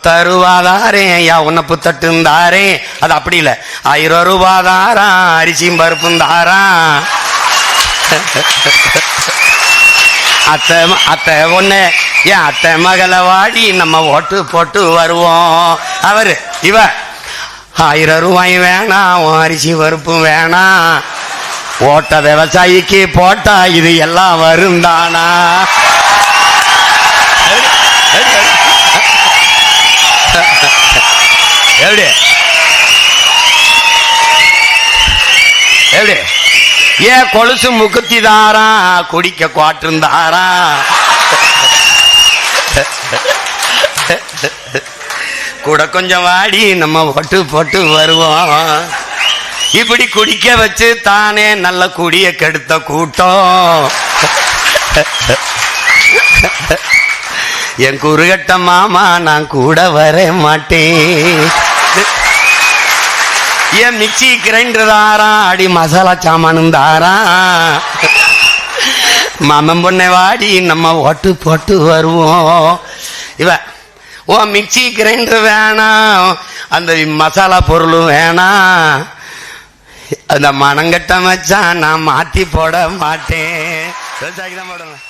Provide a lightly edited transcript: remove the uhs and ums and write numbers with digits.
தருவாதாரே ஐயா உன்னை புத்தட்டுந்தாரே. அது அப்படி இல்லை, 1000 ரூபாதாரா அரிசியும் பருப்பும் தாரா. அத்தை அத்தை ஒண்ணு ஏன் அத்தை மகளை வாடி நம்ம ஓட்டு போட்டு வருவோம். அவரு இவ 1000 ரூபாய் வேணாம், அரிசி பருப்பும் வேணாம், ஓட்ட விவசாயிக்கு போட்டா இது எல்லாம் வருந்தானா. எப்படி எப்படி ஏன் கொலுசு முக்குத்தி தாரா, குடிக்க குவாட்டிருந்தாரா. கூட கொஞ்சம் வாடி நம்ம ஓட்டு போட்டு வருவோம். இப்படி குடிக்க வச்சு தானே நல்ல குடிய கெடுத்த கூட்டம். என் குறுகட்ட மாமா நான் கூட வர மாட்டேன். ஏன் மிக்சி கிரைண்டர் தாரா, அடி மசாலா சாமானும் தாரா. மாமன் பொண்ணை வாடி நம்ம ஓட்டு போட்டு வருவோம். இவ ஓ மிக்சி கிரைண்டர் வேணாம், அந்த மசாலா பொருளும் வேணாம், அந்த மனங்கட்ட மச்சான் நான் மாத்தி போட மாட்டேன். விவசாயிக்கு தான் போடுவேன்.